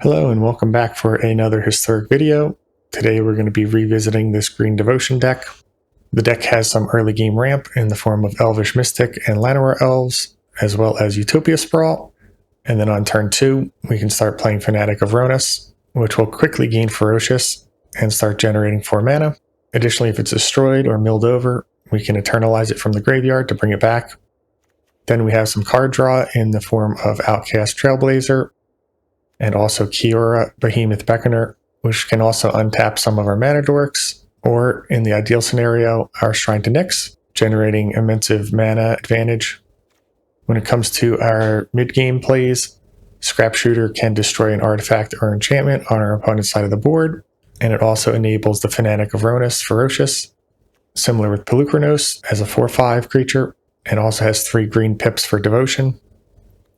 Hello and welcome back for another historic video. Today we're going to be revisiting this Green Devotion deck. The deck has some early game ramp in the form of Elvish Mystic and Llanowar Elves, as well as Utopia Sprawl. And then on turn 2, we can start playing Fanatic of Rhonas, which will quickly gain Ferocious and start generating 4 mana. Additionally, if it's destroyed or milled over, we can eternalize it from the graveyard to bring it back. Then we have some card draw in the form of Outcast Trailblazer, and also Kiora, Behemoth, Beckoner, which can also untap some of our mana dorks, or in the ideal scenario, our Shrine to Nyx, generating immense mana advantage. When it comes to our mid-game plays, Scrap Shooter can destroy an artifact or enchantment on our opponent's side of the board, and it also enables the Fanatic of Rhonas Ferocious, similar with Pelucranos as a 4/5 creature, and also has 3 green pips for Devotion.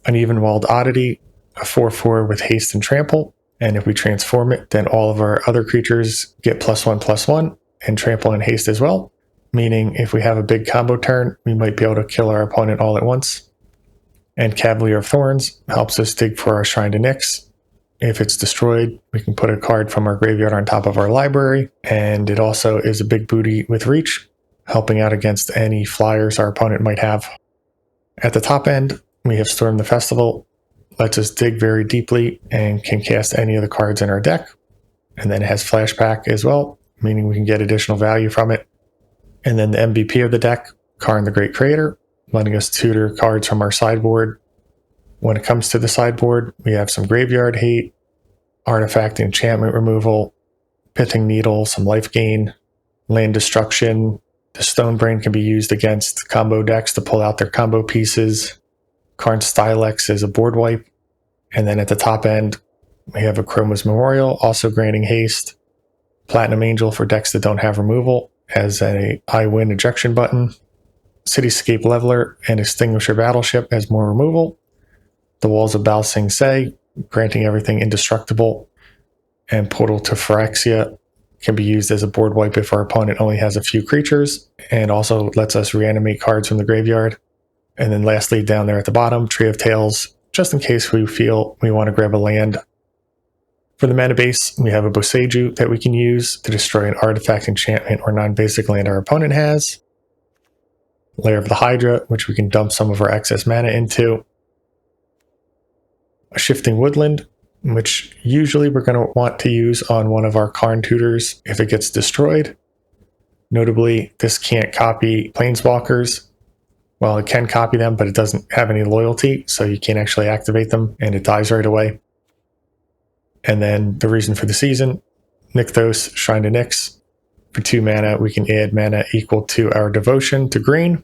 Uneven Walled Oddity, a 4/4 with haste and trample, and if we transform it, then all of our other creatures get +1/+1 and trample and haste as well, meaning if we have a big combo turn, we might be able to kill our opponent all at once. And Cavalier of Thorns helps us dig for our Shrine to Nyx. If it's destroyed, we can put a card from our graveyard on top of our library, and it also is a big booty with reach, helping out against any flyers our opponent might have. At the top end, we have Storm the Festival, lets us dig very deeply and can cast any of the cards in our deck. And then it has Flashback as well, meaning we can get additional value from it. And then the MVP of the deck, Karn the Great Creator, letting us tutor cards from our sideboard. When it comes to the sideboard, we have some Graveyard Hate, Artifact Enchantment Removal, Pithing Needle, some life gain, Land Destruction. The Stone Brain can be used against combo decks to pull out their combo pieces. Karn Stylex is a board wipe. And then at the top end, we have a Chroma's Memorial, also granting haste. Platinum Angel for decks that don't have removal as a I win ejection button. Cityscape Leveler and Extinguisher Battleship as more removal. The Walls of Bao Sing Se, granting everything indestructible. And Portal to Phyrexia can be used as a board wipe if our opponent only has a few creatures, and also lets us reanimate cards from the graveyard. And then lastly, down there at the bottom, Tree of Tales, just in case we feel we want to grab a land. For the mana base, we have a Boseiju that we can use to destroy an artifact, enchantment, or non-basic land our opponent has. Lair of the Hydra, which we can dump some of our excess mana into. A Shifting Woodland, which usually we're going to want to use on one of our Karn tutors if it gets destroyed. Notably, this can't copy Planeswalkers. Well, it can copy them, but it doesn't have any loyalty, so you can't actually activate them, and it dies right away. And then the reason for the season, Nykthos Shrine to Nyx. For 2 mana, we can add mana equal to our Devotion to green,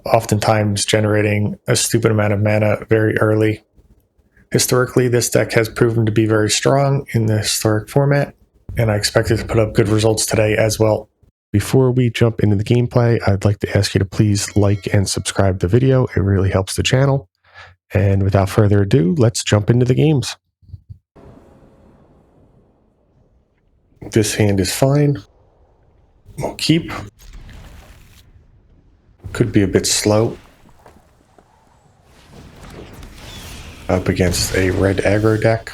oftentimes generating a stupid amount of mana very early. Historically, this deck has proven to be very strong in the historic format, and I expect it to put up good results today as well. Before we jump into the gameplay, I'd like to ask you to please like and subscribe the video. It really helps the channel. And without further ado, let's jump into the games. This hand is fine. We'll keep. Could be a bit slow. Up against a red aggro deck.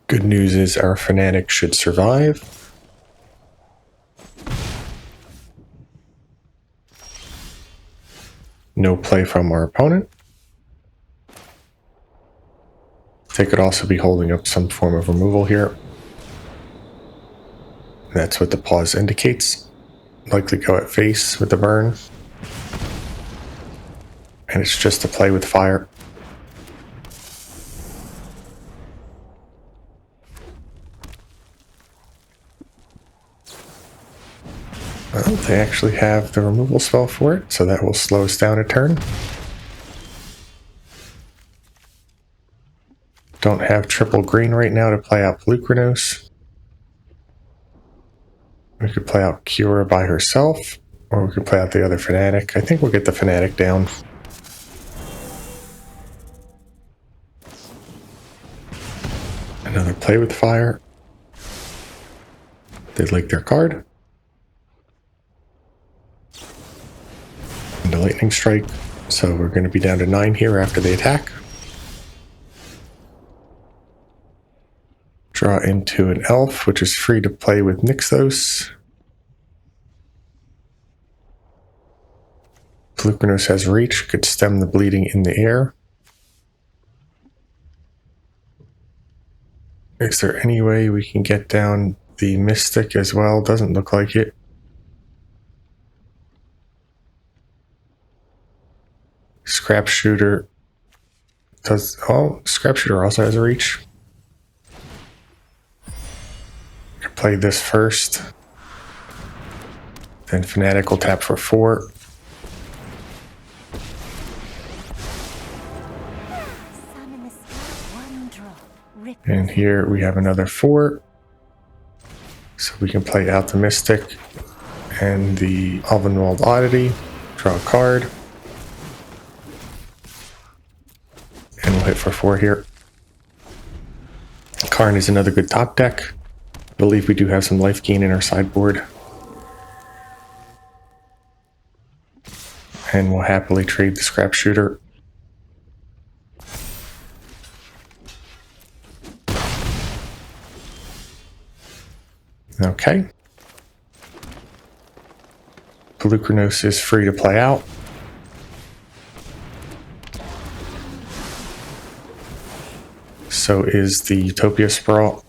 Good news is our Fanatic should survive. No play from our opponent. They could also be holding up some form of removal here. That's what the pause indicates. Likely go at face with the burn. And it's just to play with fire. Well, they actually have the removal spell for it, so that will slow us down a turn. Don't have triple green right now to play out Pelucranos. We could play out Kiora by herself, or we could play out the other Fanatic. I think we'll get the Fanatic down. Another play with fire. They like their card. And a lightning strike. So we're going to be down to 9 here after the attack. Draw into an elf, which is free to play with Nykthos. Rhonas has reach, could stem the bleeding in the air. Is there any way we can get down the Mystic as well? Doesn't look like it. Scrap Shooter does. Oh, Scrap Shooter also has a reach. Could play this first. Then Fanatic will tap for 4. And here we have another 4. So we can play out the Mystic and the Overwhelmed Oddity. Draw a card. And we'll hit for 4 here. Karn is another good top deck. I believe we do have some life gain in our sideboard. And we'll happily trade the Scrap Shooter. Okay. Rhonas is free to play out. So is the Utopia Sprawl.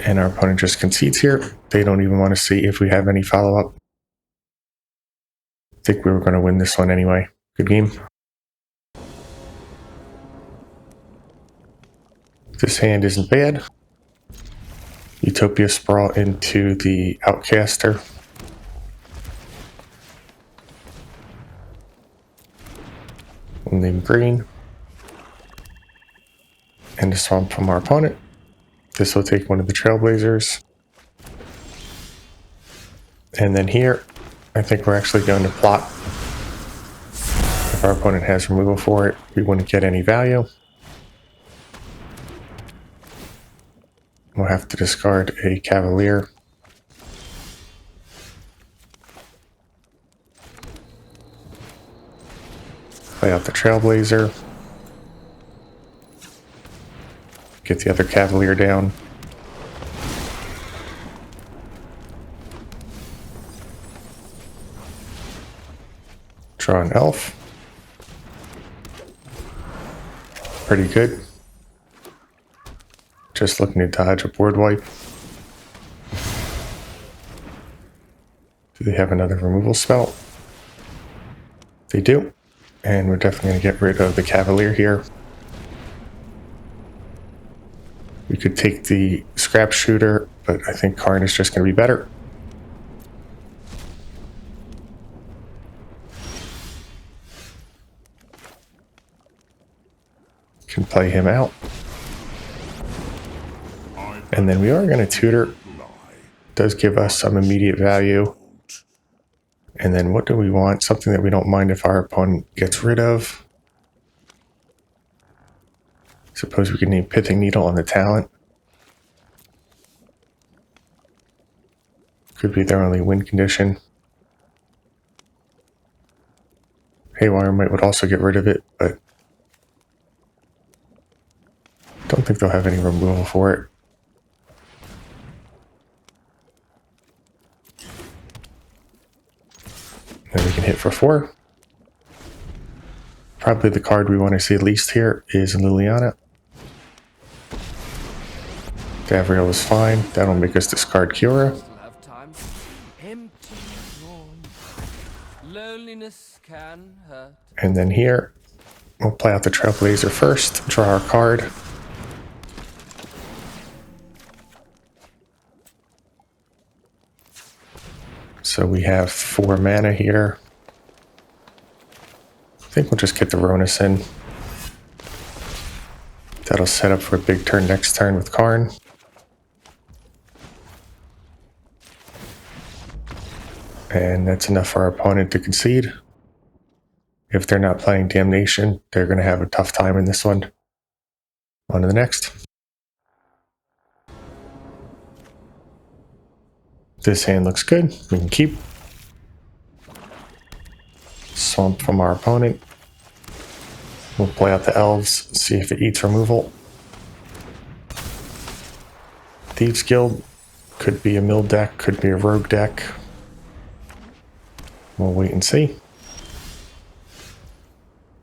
And our opponent just concedes here. They don't even want to see if we have any follow-up. I think we were going to win this one anyway. Good game. This hand isn't bad. Utopia Sprawl into the Outcaster. We'll name green. And a swamp from our opponent. This will take one of the Trailblazers. And then here, I think we're actually going to plot. If our opponent has removal for it, we wouldn't get any value. We'll have to discard a Cavalier. Play out the Trailblazer. Get the other Cavalier down. Draw an elf. Pretty good. Just looking to dodge a board wipe. Do they have another removal spell? They do. And we're definitely going to get rid of the Cavalier here. We could take the Scrap Shooter, but I think Karn is just going to be better. Can play him out. And then we are going to tutor. Does give us some immediate value. And then what do we want? Something that we don't mind if our opponent gets rid of. Suppose we could name Pithing Needle on the talent. Could be their only win condition. Haywire Might would also get rid of it, but don't think they'll have any removal for it. Then we can hit for 4. Probably the card we want to see least here is Liliana. Gabrielle is fine. That'll make us discard Kiora. And then here, we'll play out the Trailblazer first, draw our card. So we have 4 mana here. I think we'll just get the Rhonas in. That'll set up for a big turn next turn with Karn. And that's enough for our opponent to concede. If they're not playing Damnation, they're going to have a tough time in this one. On to the next. This hand looks good. We can keep. Swamp from our opponent. We'll play out the Elves, see if it eats removal. Thieves Guild could be a mill deck, could be a rogue deck. We'll wait and see.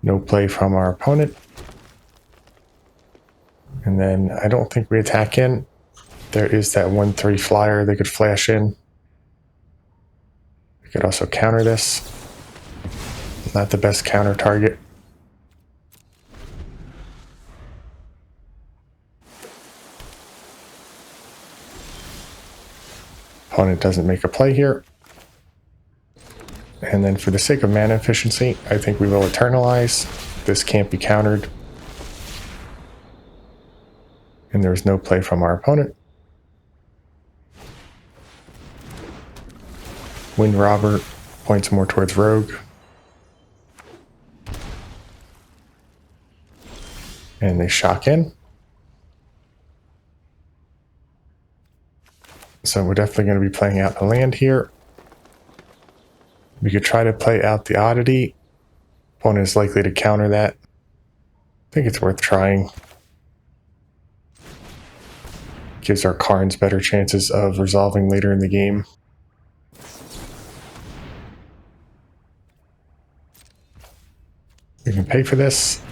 No play from our opponent. And then I don't think we attack in. There is that 1/3 flyer they could flash in. We could also counter this. Not the best counter target. Opponent doesn't make a play here. And then for the sake of mana efficiency, I think we will Eternalize. This can't be countered. And there was no play from our opponent. Wind Robber points more towards Rogue. And they shock in. So we're definitely going to be playing out the land here. We could try to play out the Oddity. Opponent is likely to counter that. I think it's worth trying. Gives our Karns better chances of resolving later in the game. We can pay for this.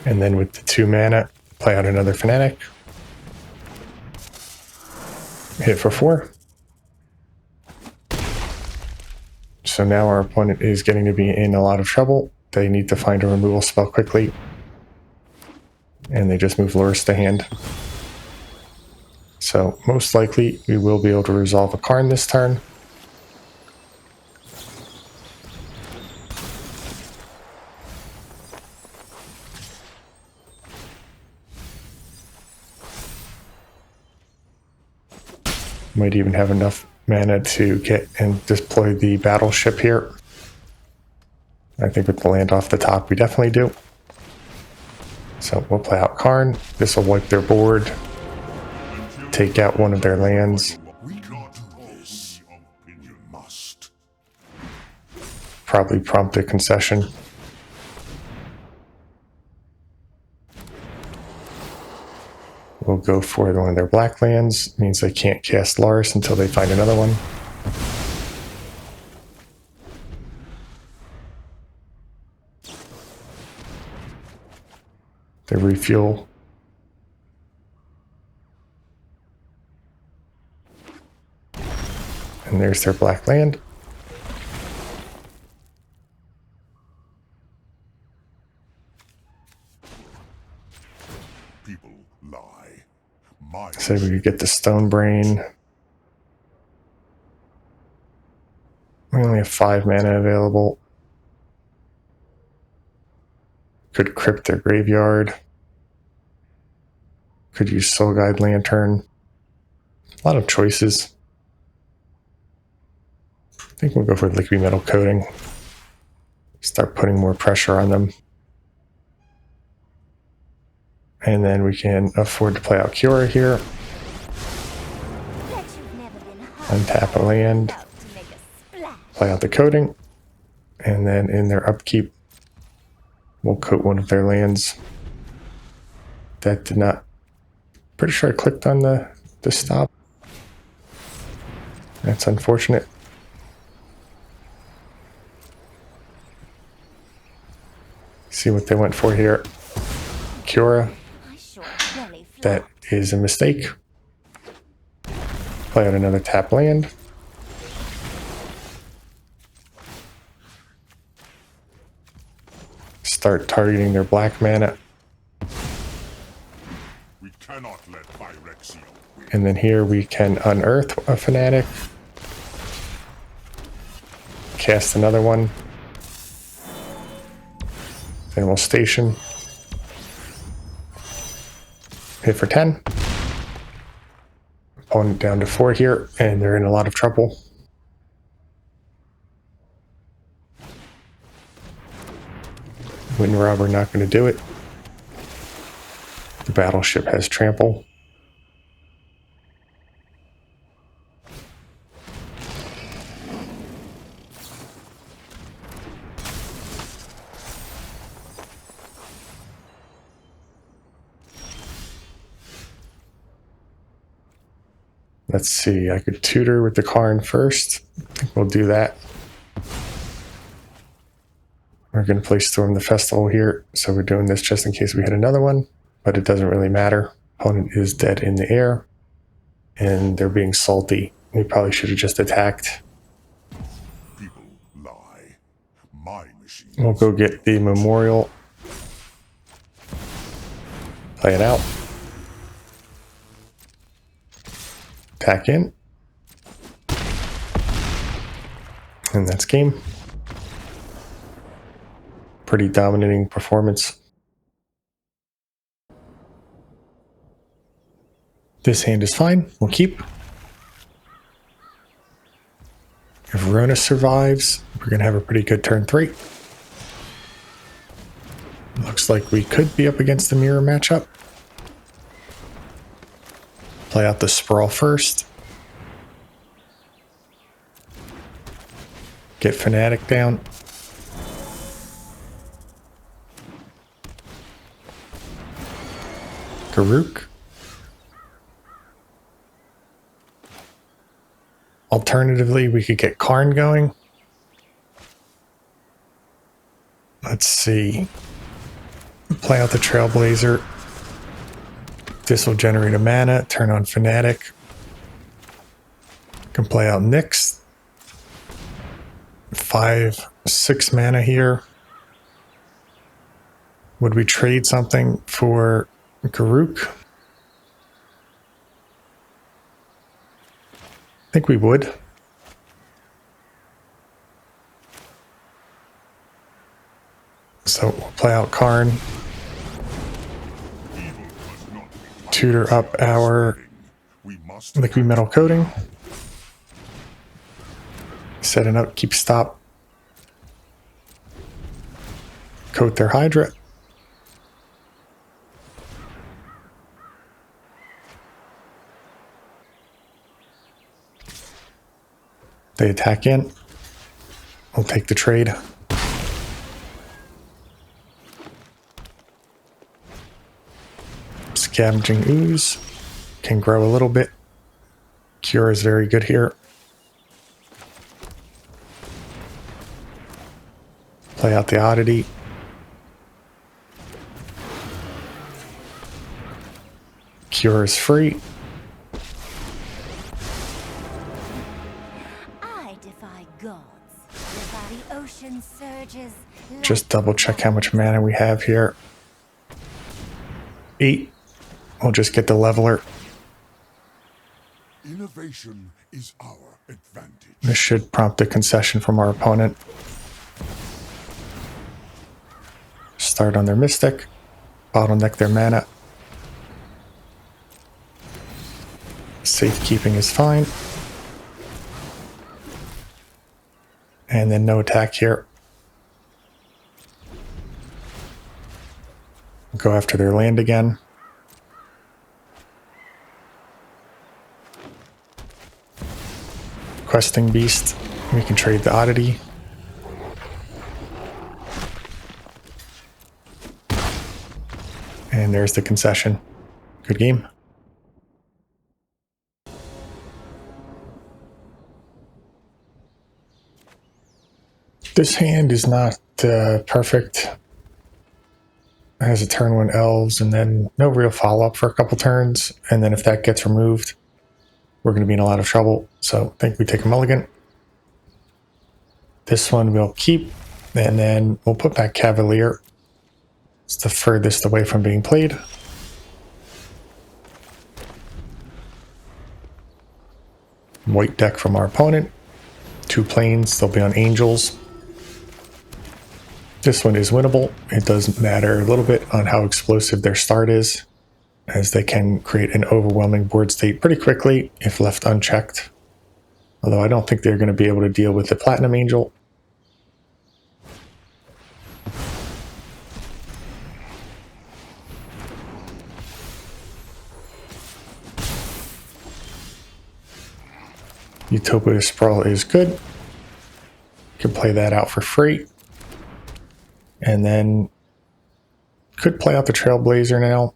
And then with the 2 mana, play out another Fanatic. Hit for 4. So now our opponent is getting to be in a lot of trouble. They need to find a removal spell quickly. And they just move Lurrus to hand. So most likely we will be able to resolve a Karn this turn. Might even have enough mana to get and deploy the battleship here. I think with the land off the top, we definitely do. So we'll play out Karn. This will wipe their board. Take out one of their lands. Probably prompt a concession. We'll go for one of their black lands. Means they can't cast Lurrus until they find another one. They refuel. And there's their black land. So we could get the Stone Brain. We only have 5 mana available. Could crypt their graveyard. Could use Soul Guide Lantern. A lot of choices. I think we'll go for Liquid Metal Coating. Start putting more pressure on them. And then we can afford to play out Kiora here. Untap a land. Play out the coating. And then in their upkeep, we'll coat one of their lands. That did not... Pretty sure I clicked on the stop. That's unfortunate. See what they went for here. Kiora. That is a mistake. Play out another tap land. Start targeting their black mana. We cannot let Phyrexia win. And then here we can unearth a Fanatic. Cast another one. Then we'll station. Hit for 10. Opponent down to 4 here, and they're in a lot of trouble. Wind Robber not going to do it. The battleship has trample. Let's see, I could tutor with the Karn first. I think we'll do that. We're going to play Storm the Festival here, so we're doing this just in case we hit another one, but it doesn't really matter. Opponent is dead in the air, and they're being salty. We probably should have just attacked. People lie. My machine. We'll go get the memorial. Play it out. Attack in. And that's game. Pretty dominating performance. This hand is fine. We'll keep. If Rhonas survives, we're going to have a pretty good turn 3. Looks like we could be up against the mirror matchup. Play out the Sprawl first. Get Fanatic down. Garruk. Alternatively, we could get Karn going. Let's see. Play out the Trailblazer. This will generate a mana, turn on Fanatic. Can play out Nyx. 5, 6 mana here. Would we trade something for Garruk? I think we would. So we'll play out Karn. Tutor up our liquid metal coating. Set it up, keep stop. Coat their Hydra. They attack in. We'll take the trade. Scavenging Ooze can grow a little bit. Kiora is very good here. Play out the Oddity. Kiora is free. I defy gods. Defy the ocean surges. Just double check how much mana we have here. 8. We'll just get the leveler. Innovation is our advantage. This should prompt a concession from our opponent. Start on their Mystic. Bottleneck their mana. Safekeeping is fine. And then no attack here. Go after their land again. Questing Beast. We can trade the Oddity. And there's the concession. Good game. This hand is not perfect. It has a turn 1 elves and then no real follow-up for a couple turns. And then if that gets removed, we're going to be in a lot of trouble. So I think we take a mulligan. This one we'll keep. And then we'll put back Cavalier. It's the furthest away from being played. White deck from our opponent. 2 planes, they'll be on Angels. This one is winnable. It does matter a little bit on how explosive their start is, as they can create an overwhelming board state pretty quickly if left unchecked. Although I don't think they're going to be able to deal with the Platinum Angel. Utopia Sprawl is good. You can play that out for free. And then could play out the Trailblazer now.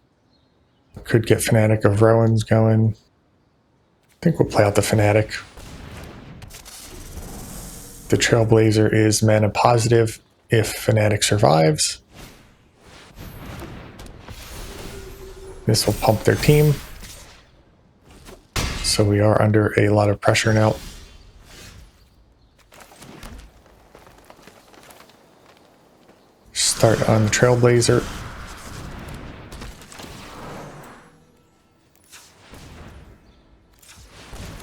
Could get Fanatic of Rowan's going. think we'll play out the Fanatic. The Trailblazer is mana positive if Fanatic survives. This will pump their team. So we are under a lot of pressure now. Start on the Trailblazer.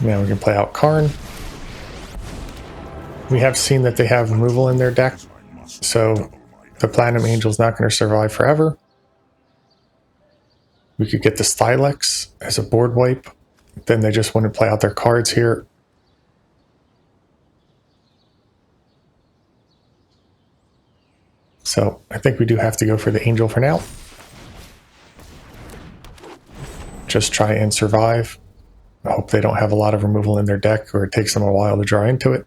Now we can play out Karn. We have seen that they have removal in their deck, so the Platinum Angel's not going to survive forever. We could get the Stylex as a board wipe. Then they just want to play out their cards here. So I think we do have to go for the Angel for now. Just try and survive. I hope they don't have a lot of removal in their deck or it takes them a while to draw into it.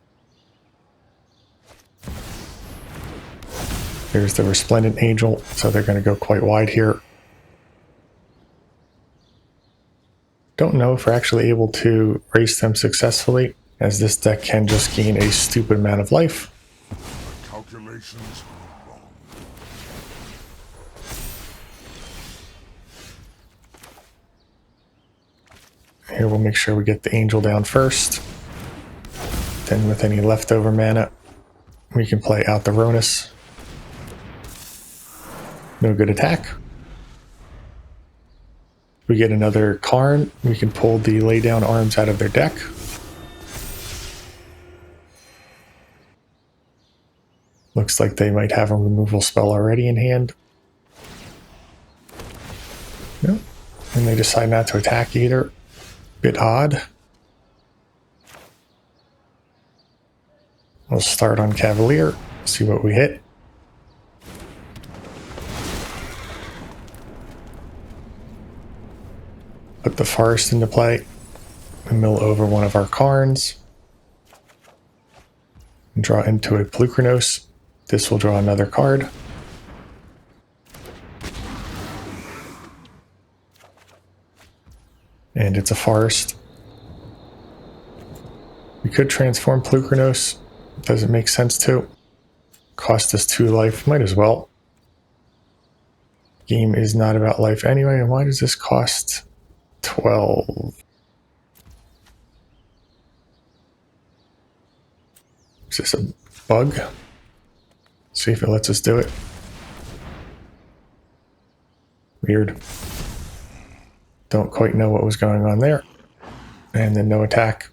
Here's the Resplendent Angel, so they're going to go quite wide here. Don't know if we're actually able to race them successfully, as this deck can just gain a stupid amount of life. My calculations are wrong. Here we'll make sure we get the Angel down first. Then with any leftover mana, we can play out the Rhonas. No good attack. We get another Karn. We can pull the lay down arms out of their deck. Looks like they might have a removal spell already in hand. No. And they decide not to attack either. Bit odd. We'll start on Cavalier, see what we hit. Put the Forest into play. Mill over one of our Karns. And draw into a Polukranos. This will draw another card. And it's a Forest. We could transform Polukranos. Doesn't make sense to. Cost us 2 life. Might as well. Game is not about life anyway. And why does this cost 12? Is this a bug? See if it lets us do it. Weird. Don't quite know what was going on there. And then no attack.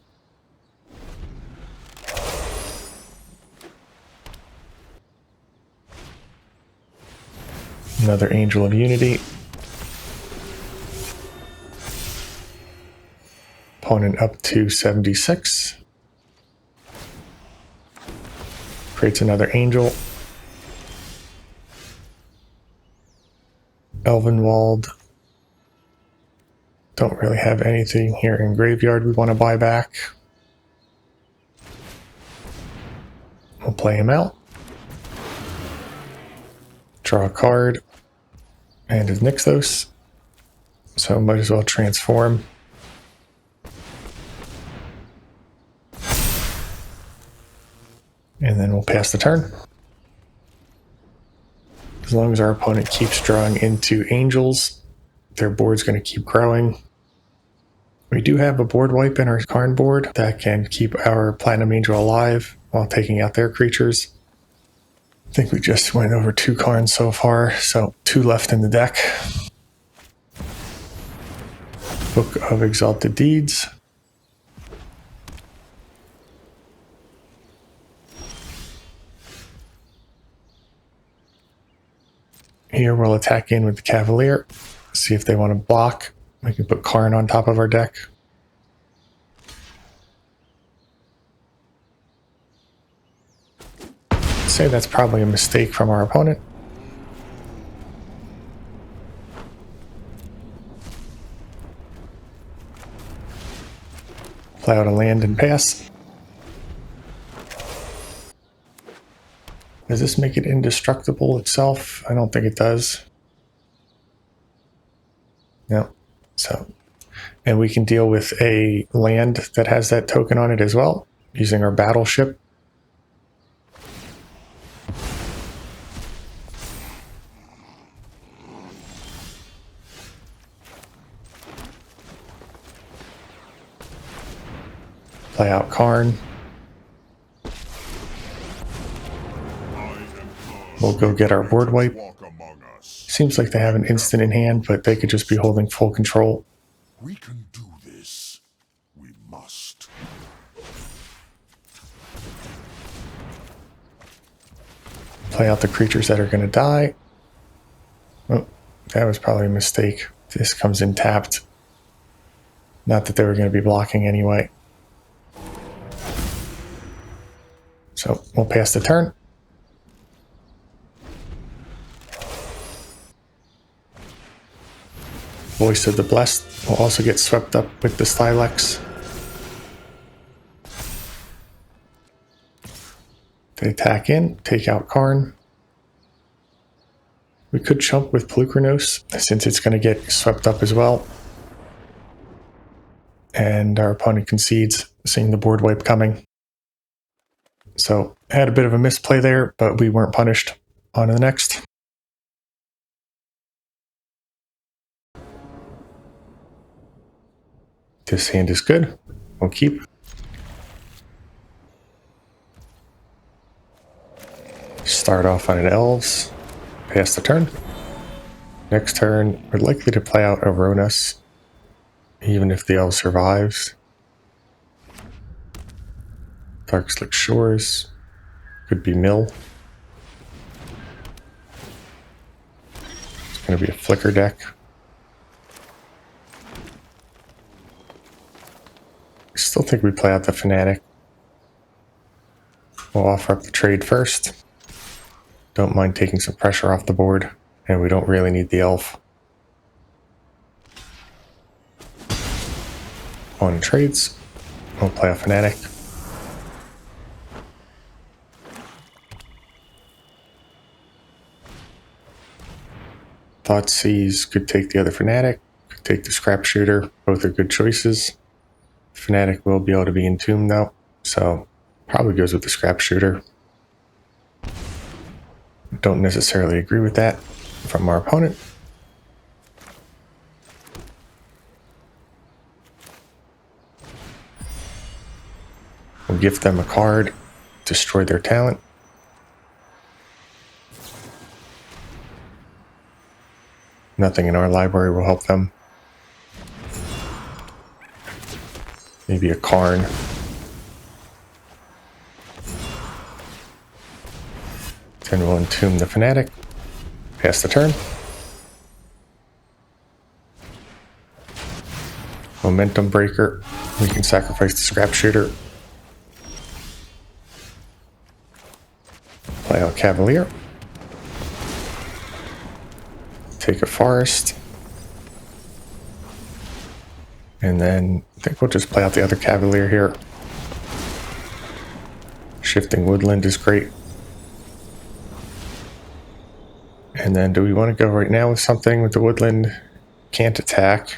Another Angel of Unity. Opponent up to 76. Creates another Angel. Elvenwald. Don't really have anything here in Graveyard we want to buy back. We'll play him out. Draw a card. And his Nykthos. So might as well transform. And then we'll pass the turn. As long as our opponent keeps drawing into Angels, their board's going to keep growing. We do have a board wipe in our Karn board that can keep our Platinum Angel alive while taking out their creatures. I think we just went over 2 Karns so far, so 2 left in the deck. Book of Exalted Deeds. Here we'll attack in with the Cavalier. See if they want to block. We can put Karn on top of our deck. I'd say that's probably a mistake from our opponent. Play out a land and pass. Does this make it indestructible itself? I don't think it does. No. So And we can deal with a land that has that token on it as well, using our battleship. Play out Karn. We'll go get our board wipe. Seems like they have an instant in hand, but they could just be holding full control. We can do this. We must. Play out the creatures that are going to die. Oh, that was probably a mistake. This comes in tapped. Not that they were going to be blocking anyway. So we'll pass the turn. Voice of the Blessed will also get swept up with the Stylex. They attack in, take out Karn. We could chump with Polukranos since it's going to get swept up as well. And our opponent concedes, seeing the board wipe coming. So had a bit of a misplay there, but we weren't punished. On to the next. This hand is good. We'll keep. Start off on an Elves. Pass the turn. Next turn, we're likely to play out a Rhonas, even if the Elf survives. Darkslick Shores. Could be Mill. It's going to be a Flicker deck. I still think we play out the Fanatic. We'll offer up the trade first. Don't mind taking some pressure off the board, and we don't really need the Elf. On trades, we'll play a Fanatic. Thoughtseize could take the other Fanatic, could take the Scrap Shooter. Both are good choices. Fanatic will be able to be entombed though, so probably goes with the Scrap Shooter. Don't necessarily agree with that from our opponent. We'll gift them a card, destroy their talent. Nothing in our library will help them. Maybe a Karn. Then we'll entomb the Fanatic. Pass the turn. Momentum Breaker. We can sacrifice the Scrap Shooter. Play out Cavalier. Take a Forest. And then I think we'll just play out the other Cavalier here. Shifting Woodland is great. And then do we want to go right now with something with the Woodland? Can't attack.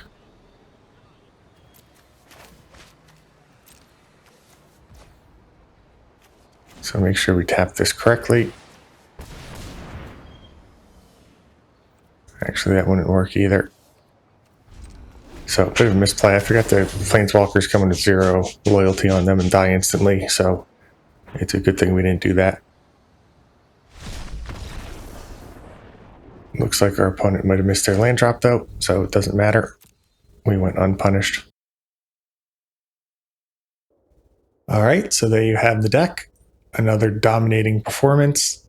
So make sure we tap this correctly. Actually, that wouldn't work either. So, a bit of a misplay. I forgot the Planeswalkers come into 0 loyalty on them and die instantly, so it's a good thing we didn't do that. Looks like our opponent might have missed their land drop though, so it doesn't matter. We went unpunished. Alright, so there you have the deck. Another dominating performance.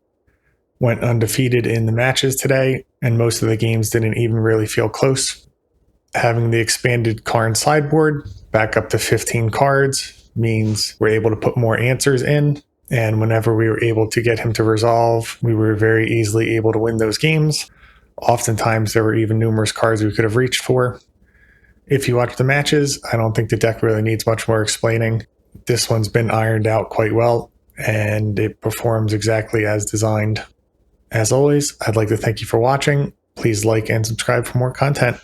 Went undefeated in the matches today, and most of the games didn't even really feel close. Having the expanded Karn sideboard back up to 15 cards means we're able to put more answers in, and whenever we were able to get him to resolve, we were very easily able to win those games. Oftentimes there were even numerous cards we could have reached for. If you watch the matches, I don't think the deck really needs much more explaining. This one's been ironed out quite well, and it performs exactly as designed. As always, I'd like to thank you for watching. Please like and subscribe for more content.